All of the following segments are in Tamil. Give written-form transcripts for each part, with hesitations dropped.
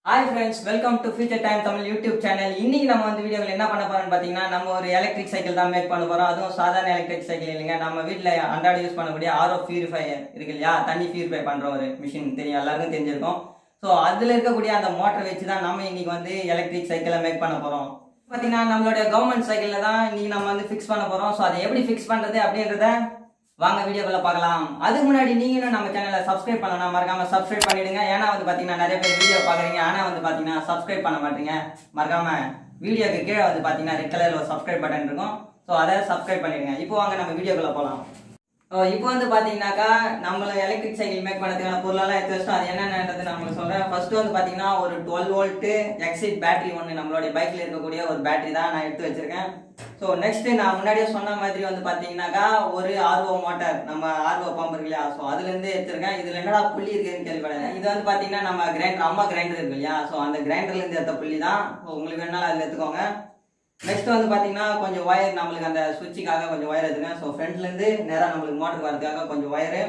Hi friends, welcome to Future Time Tamil YouTube channel. இன்னைக்கு நம்ம வந்து வீடியோவில் என்ன பண்ண போறோம்னு பாத்தீங்கன்னா நம்ம ஒரு எலக்ட்ரிக் சைக்கிள் தான் மேக் பண்ண போறோம். அதுவும் சாதாரண எலக்ட்ரிக் சைக்கிள் இல்லைங்க. நம்ம வீட்ல அன்றாட யூஸ் பண்ணக்கூடிய ஆர்ஓ பியூரிஃபையர் இருக்கு இல்லையா, தண்ணி பியூரிஃபை பண்ற ஒரு மிஷின் தெரியும், எல்லாருக்கும் தெரிஞ்சிருக்கும். ஸோ அதுல இருக்கக்கூடிய அந்த மோட்டரை வச்சு தான் நம்ம இன்னைக்கு வந்து எலக்ட்ரிக் சைக்கிளை மேக் பண்ண போறோம். பாத்தீங்கன்னா நம்மளுடைய கவர்மெண்ட் சைக்கிள்ல தான் இன்னைக்கு நம்ம வந்து ஃபிக்ஸ் பண்ண போறோம். ஸோ அதை எப்படி ஃபிக்ஸ் பண்றது அப்படின்றத வாங்க வீடியோக்குள்ள பார்க்கலாம். அதுக்கு முன்னாடி நீங்களும் நம்ம சேனலை சப்ஸ்கிரைப் பண்ணலாம், மறக்காம சப்ஸ்கிரைப் பண்ணிடுங்க. ஏன்னா வந்து பாத்தீங்கன்னா நிறைய பேர் வீடியோ பாக்குறீங்க, ஆனா வந்து பாத்தீங்கன்னா சப்ஸ்கிரைப் பண்ண மாட்டீங்க. மறக்காம வீடியோக்கு கீழே வந்து பாத்தீங்கன்னா ரெட் கலர்ல ஒரு சப்ஸ்கிரைப் பட்டன் இருக்கும். ஸோ அதை சப்ஸ்கிரைப் பண்ணிடுங்க. இப்போ வாங்க நம்ம வீடியோக்குள்ள போகலாம். இப்போ வந்து பாத்தீங்கன்னாக்கா நம்மள எலக்ட்ரிக் சைக்கிள் மேக் பண்ணதுக்கான பொருளெல்லாம் எடுத்து வச்சோம். அது என்னென்னது நான் சொல்றேன். ஃபர்ஸ்ட் வந்து பாத்தீங்கன்னா ஒரு 12 வோல்ட் எக்ஸிட் பேட்டரி ஒன்று, நம்மளுடைய பைக்ல இருக்கக்கூடிய ஒரு பேட்டரி தான் நான் எடுத்து வச்சிருக்கேன். ஸோ நெக்ஸ்ட் நான் முன்னாடியே சொன்ன மாதிரி வந்து பாத்தீங்கன்னாக்கா ஒரு ஆர்ஓ மோட்டார், நம்ம ஆர்ஓ பம்ப் இருக்கு இல்லையா, ஸோ அதுல இருந்து எடுத்திருக்கேன். இதுல என்னடா புள்ளி இருக்குன்னு கேள்விப்பட்டேன். இது வந்து பாத்தீங்கன்னா நம்ம கிரைண்டர், அம்மா கிரைண்டர் இருக்கு இல்லையா, ஸோ அந்த கிரைண்டர்ல இருந்து எடுத்த புள்ளி தான். உங்களுக்கு வேணாலும் அதுல எடுத்துக்கோங்க. நெக்ஸ்ட் வந்து பாத்தீங்கன்னா கொஞ்சம் ஒயர், நம்மளுக்கு அந்த சுவிட்சுக்காக கொஞ்சம் ஒயர் எடுத்துக்கேன். ஸோ ஃப்ரண்ட்ல இருந்து நேராக நம்மளுக்கு மோட்டருக்கு வரதுக்காக கொஞ்சம் ஒயரு.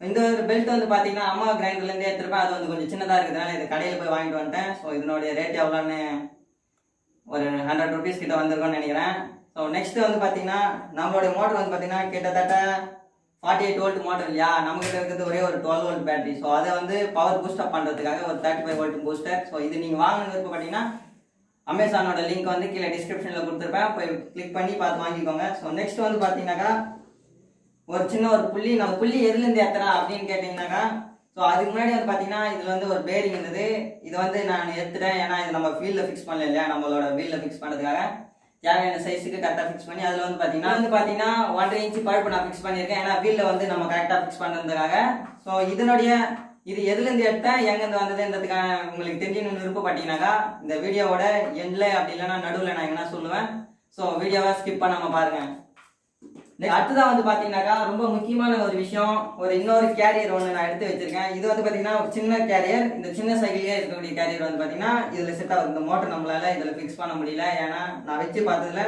இந்த ஒரு பெல்ட் வந்து பாத்தீங்கன்னா அம்மா கிரைண்டர்ல இருந்தே எடுத்துருப்பேன். அது வந்து கொஞ்சம் சின்னதா இருக்கிறதுனால இது கடையில் போய் வாங்கிட்டு வந்துட்டேன். ஸோ இதனுடைய ரேட் எவ்வளோன்னு ஒரு 100 rupees கிட்ட வந்திருக்கும்னு நினைக்கிறேன். ஸோ நெக்ஸ்ட் வந்து பாத்தீங்கன்னா நம்மளுடைய மோட்டர் வந்து பாத்தீங்கன்னா கிட்டத்தட்ட 48 வோல்ட் மோட்டர் இல்லையா, நம்மகிட்ட இருக்கிறது ஒரே ஒரு 12 வோல்ட் பேட்டரி. ஸோ அதை வந்து பவர் பூஸ்டப் பண்றதுக்காக ஒரு 35 வோல்ட் பூஸ்டர். ஸோ இது நீங்க வாங்கணும்னு விருப்பப்பட்டீங்கன்னா அமேசானோட லிங்க் வந்து கீழே டிஸ்கிரிப்ஷன்ல கொடுத்துருப்பேன், போய் கிளிக் பண்ணி பார்த்து வாங்கிக்கோங்க. ஸோ நெக்ஸ்ட் வந்து பாத்தீங்கன்னாக்கா ஒரு சின்ன ஒரு புள்ளி, நம்ம புள்ளி எதுல இருந்து ஏத்துறா அப்படின்னு கேட்டீங்கன்னாக்கா, ஸோ அதுக்கு முன்னாடி வந்து பாத்தீங்கன்னா இதுல வந்து ஒரு பேரிங் இருந்தது. இது வந்து நான் எடுத்துட்டேன், ஏன்னா இது நம்ம வீல்ல ஃபிக்ஸ் பண்ணல இல்லையா, நம்மளோட வீல்ல ஃபிக்ஸ் பண்ணதுக்காக தேவையான சைஸுக்கு கரெக்டாக ஃபிக்ஸ் பண்ணி அதில் வந்து பார்த்தீங்கன்னா 1.5 இன்ச் பழுப்பு நான் ஃபிக்ஸ் பண்ணியிருக்கேன். ஏன்னா வீலில் வந்து நம்ம கரெக்டாக ஃபிக்ஸ் பண்ணுறதுக்காக. ஸோ இது எதுலேருந்து எடுத்தேன், எங்கேருந்து வந்ததுன்றதுக்கான உங்களுக்கு தெரிஞ்சு விருப்பப்பட்டீங்கன்னாக்கா இந்த வீடியோவோட எண்ட்ல அப்படி இல்லைன்னா நடுவில் நான் என்ன சொல்லுவேன். ஸோ வீடியோவை ஸ்கிப் பண்ணாமல் பாருங்க. அடுத்ததான் வந்து பாத்தீங்கன்னாக்கா ரொம்ப முக்கியமான ஒரு விஷயம், இன்னொரு கேரியர் ஒன்று நான் எடுத்து வச்சிருக்கேன். இது வந்து பாத்தீங்கன்னா ஒரு சின்ன கேரியர். இந்த சின்ன சைக்கிளே இருக்கக்கூடிய கேரியர் வந்து பாத்தீங்கன்னா இதுல செட் ஆகுது. இந்த மோட்டர் நம்மளால இதுல ஃபிக்ஸ் பண்ண முடியல, ஏன்னா நான் வச்சு பார்த்ததுல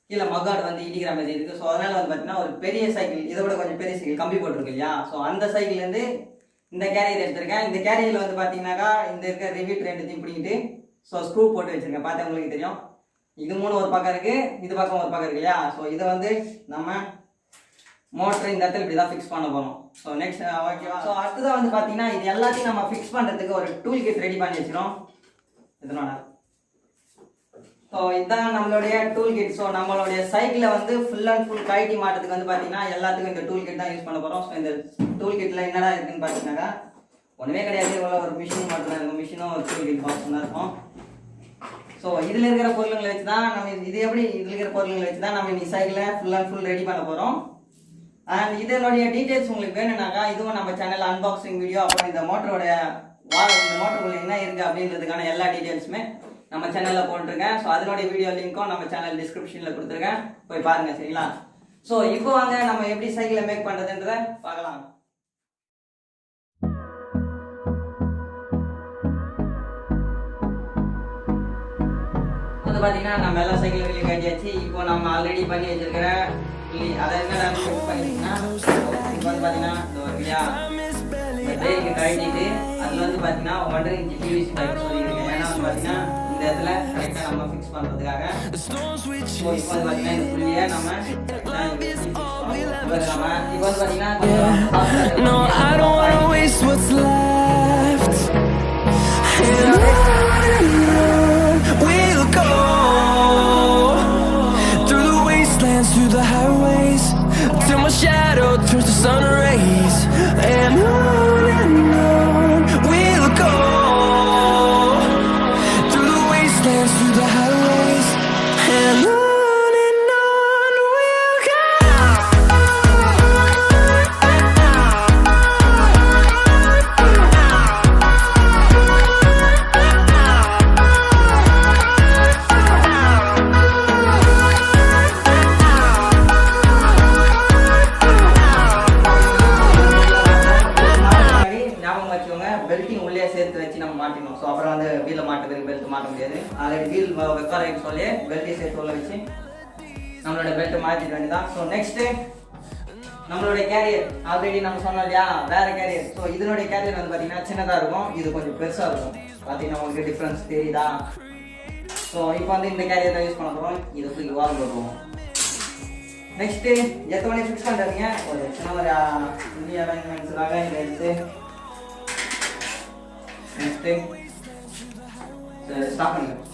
கீழே மகாடு வந்து இடிக்கிற மாதிரி இருக்கு. ஸோ அதனால வந்து பாத்தீங்கன்னா ஒரு பெரிய சைக்கிள், இதை விட கொஞ்சம் பெரிய சைக்கிள் கம்பி போட்டிருக்கு இல்லையா, ஸோ அந்த சைக்கிள் இருந்து இந்த கேரியர் எடுத்திருக்கேன். இந்த கேரியர்ல வந்து பாத்தீங்கன்னாக்கா இந்த இருக்க ரிவீட் ரெண்டுத்தையும் பிடிக்கிட்டு ஸோ ஸ்க்ரூ போட்டு வச்சிருக்கேன். பார்த்தா உங்களுக்கு தெரியும், இது 3 ஒரு பக்கம் இருக்கு, இது பக்கம் ஒரு பக்கம் இருக்கு இல்லையா. ஸோ இதை வந்து நம்ம மோட்டர் இந்த இடத்துல இப்படி தான் ஃபிக்ஸ் பண்ண போறோம். ஸோ நெக்ஸ்ட் ஓகேவா. ஸோ அடுத்ததான் வந்து பார்த்தீங்கன்னா இது எல்லாத்தையும் நம்ம ஃபிக்ஸ் பண்ணுறதுக்கு ஒரு டூல் கிட் ரெடி பண்ணி வச்சிடும். இதனோட ஸோ இதுதான் நம்மளுடைய டூல் கிட். ஸோ நம்மளுடைய சைக்கிளை வந்து ஃபுல் அண்ட் ஃபுல் கழட்டி மாட்டுறதுக்கு வந்து பார்த்தீங்கன்னா எல்லாத்துக்கும் இந்த டூல் கிட் தான் யூஸ் பண்ண போகிறோம். ஸோ இந்த டூல் கிட்டில் என்னடா இருக்குன்னு பார்த்தீங்கன்னாக்கா ஒன்றுமே கிடையாது, இவ்வளோ ஒரு மிஷின் மட்டும் தான் இருக்கும். மிஷினும் ஒரு டூல் கிட் பாக்ஸ் தான் இருக்கும். ஸோ இதில் இருக்கிற பொருளுங்களை வச்சு தான் நம்ம இதில் இருக்கிற பொருளுங்களை வச்சு தான் நம்ம இன்னைக்கு சைக்கிளை ஃபுல் அண்ட் ஃபுல் ரெடி பண்ண போகிறோம். அண்ட் இதனுடைய டீடைல்ஸ் உங்களுக்கு வேணும்னாக்கா இதுவும் நம்ம சேனல் அன்பாக்சிங் வீடியோ, அப்புறம் இந்த மோட்டருடைய இந்த மோட்டருக்குள்ள என்ன இருக்கு அப்படின்றதுக்கான எல்லா டீடைல்ஸுமே நம்ம சேனல்ல போட்டிருக்கேன். ஸோ அதனுடைய வீடியோ லிங்க்கும் நம்ம சேனல் டிஸ்கிரிப்ஷன்ல கொடுத்துருக்கேன், போய் பாருங்க சரிங்களா. ஸோ இப்போ வாங்க நம்ம எப்படி சைக்கிளை மேக் பண்றதுன்றத பார்க்கலாம். வந்து பாத்தீங்கன்னா நம்ம எல்லா சைக்கிள் வெளியே கட்டியாச்சு. இப்போ நம்ம ஆல்ரெடி பண்ணி வச்சிருக்கிற அதை என்ன பண்ணிட்டீங்கன்னா இப்போ வந்து பாத்தீங்கன்னா பிரேக்கு கழட்டிட்டு அதுல வந்து பாத்தீங்கன்னா 1.5 இன்ச் பிவிசி பைப் சொல்லியிருக்கேன். ஏன்னா வந்து பாத்தீங்கன்னா இந்த இடத்துல கரெக்டா நம்ம ஃபிக்ஸ் பண்றதுக்காக. இப்போ வந்து பாத்தீங்கன்னா இந்த புள்ளியை நம்ம இப்போ வந்து பாத்தீங்கன்னா through the highways till my shadow turns to sun rays, and on we'll go through the wastelands, through the highways, and on we'll go. Belting உள்ளே சேர்த்து வச்சு நம்ம மாட்டினோம். ஸோ அப்புறம் வந்து வீல மாட்டுறதுக்கு பெல்ட் மாட்ட முடியாது. ஆல்ரெடி வீல் வைப்பாருன்னு சொல்லி பெல்ட்டையும் சேர்த்து உள்ள வச்சு நம்மளோட பெல்ட்டை மாற்றிட வேண்டியதான். ஸோ நெக்ஸ்ட் நம்மளுடைய கேரியர் ஆல்ரெடி நம்ம சொன்னோம் இல்லையா, வேற கேரியர். ஸோ இதனுடைய கேரியர் வந்து பார்த்தீங்கன்னா சின்னதாக இருக்கும், இது கொஞ்சம் பெருசாக இருக்கும். பார்த்தீங்கன்னா உங்களுக்கு டிஃப்ரென்ஸ் தெரியுதா? ஸோ இப்போ வந்து இந்த கேரியர் தான் யூஸ் பண்ண போகிறோம். இதை தூக்கி வால் போடுவோம். நெக்ஸ்ட்டு எத்தனை ஃபிக்ஸ் பண்ணுறீங்க? ஒரு சின்ன ஒரு இந்திய அரேஞ்ச்மெண்ட்ஸுக்காக இதை எடுத்து நெக்ஸ்ட்டு ஸ்டாப் பண்ணிக்கலாம்.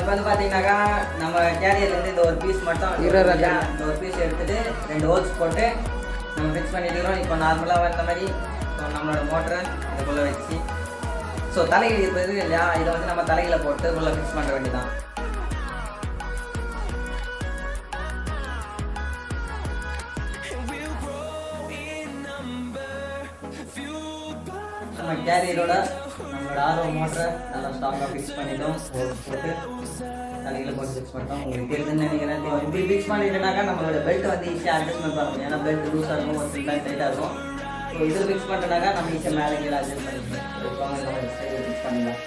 இப்போ வந்து பார்த்தீங்கன்னாக்கா நம்ம கேரியர்லேருந்து இந்த ஒரு பீஸ் மட்டும் இந்த ஒரு பீஸ் எடுத்துகிட்டு 2 ஹோல்ஸ் போட்டு நம்ம ஃபிக்ஸ் பண்ணிட்டுக்கிறோம். இப்போ நார்மலாக வந்த மாதிரி நம்மளோட மோட்டரை இதுக்குள்ளே வச்சு தலைகீழ் இப்போ இருக்குது இல்லையா, இதை வந்து நம்ம தலைகீழ போட்டு இதுக்குள்ளே ஃபிக்ஸ் பண்ண வேண்டியதான். நம்ம கேரியரோட நம்மளோட ஆர்ஓ மோட்டரை நல்லா ஸ்ட்ராங்காக ஃபிக்ஸ் பண்ணிட்டோம். போட்டு தலையில் போட்டு ஃபிக்ஸ் பண்ணிட்டோம். உங்களுக்கு தெரியுதுன்னு நினைக்கிறேன். இப்படி ஃபிக்ஸ் பண்ணிட்டோம்னாக்கா நம்மளோட பெல்ட் வந்து ஈஸியாக அட்ஜஸ்ட்மெண்ட் பண்ண முடியும். ஏன்னா பெல்ட் லூஸாக இருக்கும், ஒரு சில டைட்டாக இருக்கும். ஸோ இதில் ஃபிக்ஸ் பண்ணிட்டோம்னாக்கா நம்ம ஈஸியாக மேலே கீழே அட்ஜஸ்ட் பண்ணிக்கலாம். ஃபிக்ஸ் பண்ணிடலாம்.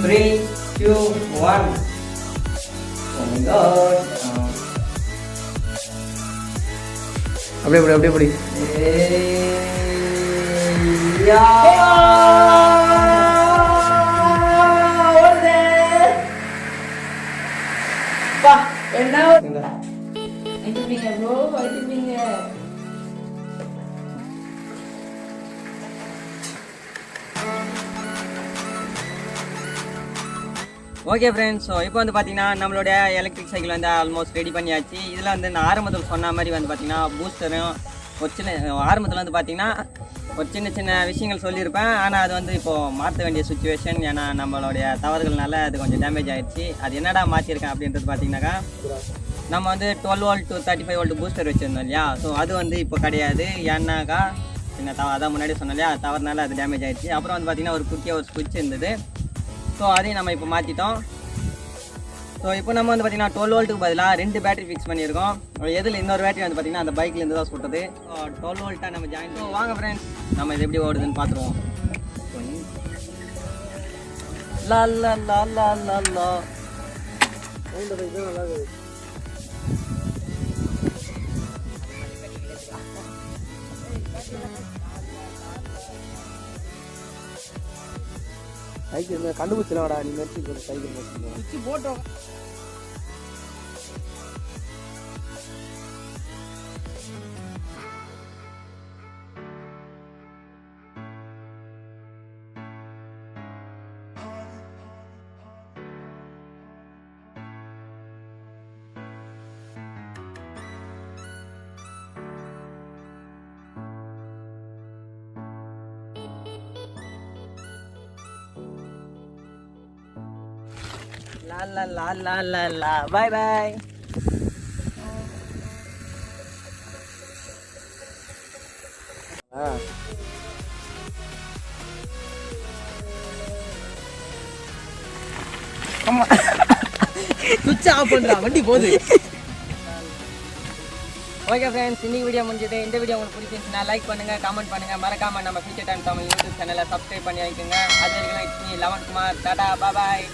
Three, two, one. Oh my God. அப்படியே ஓகே ஃப்ரெண்ட்ஸ், ஸோ இப்போ வந்து பார்த்தீங்கன்னா நம்மளுடைய எலக்ட்ரிக் சைக்கிள் வந்து ஆல்மோஸ்ட் ரெடி பண்ணியாச்சு. இதில் வந்து நான் ஆரம்பத்தில் சொன்ன மாதிரி வந்து பார்த்தீங்கன்னா பூஸ்டரும் ஒரு சின்ன ஆரம்பத்தில் வந்து பார்த்தீங்கன்னா ஒரு சின்ன சின்ன விஷயங்கள் சொல்லியிருப்பேன். ஆனால் அது வந்து இப்போது மாற்ற வேண்டிய சுச்சுவேஷன். ஏன்னா நம்மளுடைய தவறுகள்னால அது கொஞ்சம் டேமேஜ் ஆகிடுச்சு. அது என்னடா மாற்றிருக்கேன் அப்படின்றது பார்த்தீங்கன்னாக்கா, நம்ம வந்து 12 வோல்ட் to 35 வோல்ட் பூஸ்டர் வச்சுருந்தோம் இல்லையா. ஸோ அது வந்து இப்போ கிடையாது. ஏன்னாக்கா அதான் முன்னாடி சொன்னோம் இல்லையா, தவறுனால அது டேமேஜ் ஆகிடுச்சு. அப்புறம் வந்து பார்த்தீங்கன்னா ஒரு குட்டியாக ஒரு ஸ்விட்ச் இருந்தது. ஸோ அதையும் நம்ம இப்போ மாற்றிட்டோம். ஸோ இப்போ நம்ம வந்து பார்த்தீங்கன்னா 12 வோல்ட்டுக்கு பதிலாக 2 பேட்டரி ஃபிக்ஸ் பண்ணியிருக்கோம். எதில் இன்னொரு பேட்டரி வந்து பார்த்தீங்கன்னா அந்த பைக்லேருந்து தான் சுட்டது. 12 வோல்ட்டாக நம்ம ஜாயின். ஸோ வாங்க ஃப்ரெண்ட்ஸ், நம்ம இது எப்படி ஓடுதுன்னு பார்த்துருவோம். லா லா லா லா லா லா சைக்கிள் கண்டுபிடிச்சலாடா, நீ மெரிச்சு சைக்கிள் போட்டோம். La la la la la la. Bye bye. சுவிட்ச் ஆஃப் பண்றா வண்டி போகுது. ஓகே ஃப்ரெண்ட்ஸ், இன்னைக்கு வீடியோ முடிஞ்சது. இந்த வீடியோ உங்களுக்கு பிடிச்சிருந்துச்சுன்னா லைக் பண்ணுங்க, கமெண்ட் பண்ணுங்க, மறக்காம நம்ம ஃபியூச்சர் டைம் தமிழ் யூடியூப் சேனலை சப்ஸ்கிரைப் பண்ணி வைக்குங்க. அது வரைக்கும் it's me eleven Kumar. Tata, bye.